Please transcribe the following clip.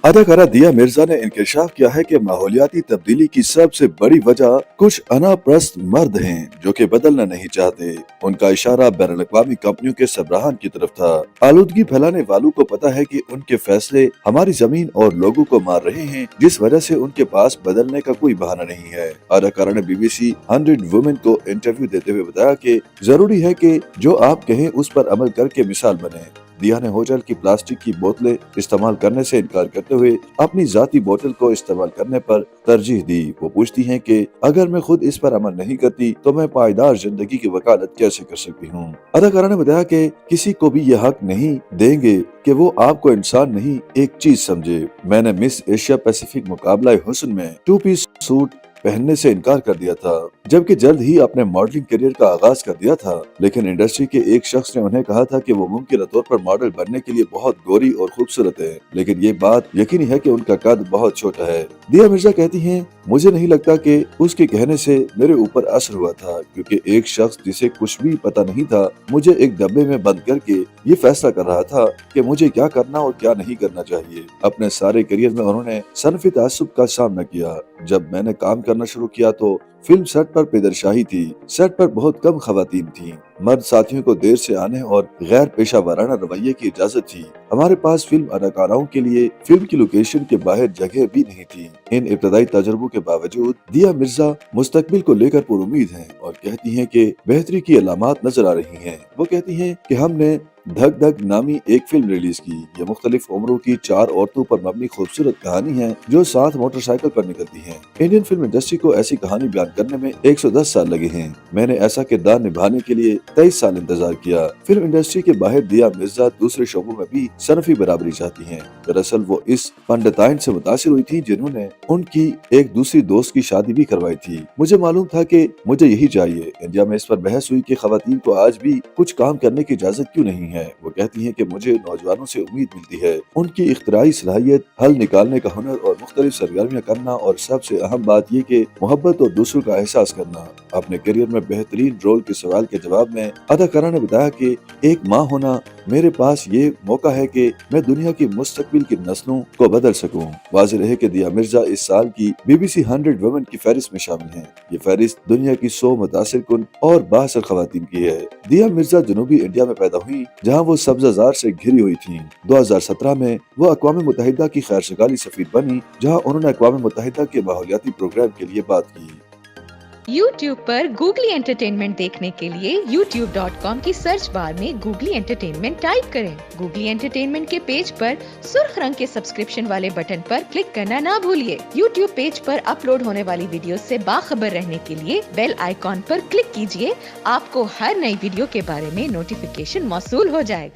अदाकारा दिया मिर्जा ने इंकशाफ किया है कि माहौलियाती तब्दीली की सबसे बड़ी वजह कुछ अनाप्रस्त मर्द हैं जो कि बदलना नहीं चाहते। उनका इशारा बैनुल अक़वामी कंपनियों के सरबराहान की तरफ था। आलूदगी फैलाने वालों को पता है कि उनके फैसले हमारी जमीन और लोगों को मार रहे हैं, जिस वजह से उनके पास बदलने का कोई बहाना नहीं है। अदाकारा ने BBC 100 वुमेन को इंटरव्यू देते हुए बताया कि जरूरी है कि जो आप कहें उस पर अमल करके मिसाल बने। दिया ने होटल की प्लास्टिक की बोतलें इस्तेमाल करने से इनकार करते हुए अपनी जाती बोतल को इस्तेमाल करने पर तरजीह दी। वो पूछती हैं कि अगर मैं खुद इस पर अमल नहीं करती तो मैं पायदार जिंदगी की वकालत कैसे कर सकती हूँ। अदाकारा ने बताया कि किसी को भी ये हक नहीं देंगे कि वो आपको इंसान नहीं एक चीज समझे। मैंने मिस एशिया पैसिफिक मुकाबला हुस्न में 2 पीस सूट पहनने से इनकार कर दिया था, जबकि जल्द ही अपने मॉडलिंग करियर का आगाज कर दिया था। लेकिन इंडस्ट्री के एक शख्स ने उन्हें कहा था कि वो मुमकिन तौर पर मॉडल बनने के लिए बहुत गोरी और खूबसूरत है, लेकिन ये बात यकीनी है कि उनका कद बहुत छोटा है। दिया मिर्जा कहती हैं, मुझे नहीं लगता कि उसके कहने से मेरे ऊपर असर हुआ था, क्योंकि एक शख्स जिसे कुछ भी पता नहीं था मुझे एक डब्बे में बंद करके ये फैसला कर रहा था कि मुझे क्या करना और क्या नहीं करना चाहिए। अपने सारे करियर में उन्होंने सनफी तासुब का सामना किया। जब मैंने काम करना शुरू किया तो फिल्म सेट पर बेदरशाही थी। सेट पर बहुत कम खवातीन थीं। मर्द साथियों को देर से आने और गैर पेशा वाराना रवैये की इजाजत थी। हमारे पास फिल्म अदाकाराओं के लिए फिल्म की लोकेशन के बाहर जगह भी नहीं थी। इन इब्तदाई तजुर्बों के बावजूद दिया मिर्जा मुस्तकबिल को लेकर पुरुमीद हैं और कहती हैं कि बेहतरी की अलामात नजर आ रही हैं। वो कहती हैं कि हमने धक धक नामी एक फिल्म रिलीज की। ये मुख्तलिफ उम्रों की 4 औरतों पर मबनी खूबसूरत कहानी है जो साथ मोटरसाइकिल पर निकलती हैं। इंडियन फिल्म इंडस्ट्री को ऐसी कहानी बयान करने में 110 साल लगे हैं। मैंने ऐसा किरदार निभाने के लिए 23 साल इंतजार किया। फिल्म इंडस्ट्री के बाहर दिया मिर्जा दूसरे शोबों में भी सनफी बराबरी चाहती हैं। दरअसल वो इस पंडिताइन से मुतासिर हुई थी जिन्होंने उनकी एक दूसरी दोस्त की शादी भी करवाई थी। मुझे मालूम था कि मुझे यही चाहिए। इंडिया में इस पर बहस हुई कि खवातीन को आज भी कुछ काम करने की इजाजत क्यों नहीं है। वो कहती हैं कि मुझे नौजवानों से उम्मीद मिलती है, उनकी इख्तिराई सलाहियत, हल निकालने का हुनर और मुख्तलिफ सरगर्मियां करना, और सबसे अहम बात ये कि मोहब्बत और दूसरों का एहसास करना। अपने करियर में बेहतरीन रोल के सवाल के जवाब में अदाकारा ने बताया कि एक माँ होना मेरे पास ये मौका है कि मैं दुनिया की मुस्तकबिल की नस्लों को बदल सकूं। वाज़ेह रहे कि दिया मिर्जा इस साल की BBC 100 वुमेन की फहरिस्त में शामिल हैं। ये फहरिस्त दुनिया की 100 मुतासिर कुन और बाअसर खवातीन की है। दिया मिर्जा जनूबी इंडिया में पैदा हुई, जहाँ वो सब्ज़ाज़ार से घिरी हुई थीं। 2017 में वो अक़वाम मुत्तहिदा की खैरसगाली सफ़ीर बनी, जहाँ उन्होंने अक़वाम मुत्तहिदा के माहौलियाती प्रोग्राम के लिए बात की। YouTube पर गूगली एंटरटेनमेंट देखने के लिए youtube.com की सर्च बार में गूगली एंटरटेनमेंट टाइप करें। गूगली एंटरटेनमेंट के पेज पर सुर्ख रंग के सब्सक्रिप्शन वाले बटन पर क्लिक करना ना भूलिए। YouTube पेज पर अपलोड होने वाली वीडियो से बाखबर रहने के लिए बेल आइकॉन पर क्लिक कीजिए। आपको हर नई वीडियो के बारे में नोटिफिकेशन मौसूल हो जाएगा।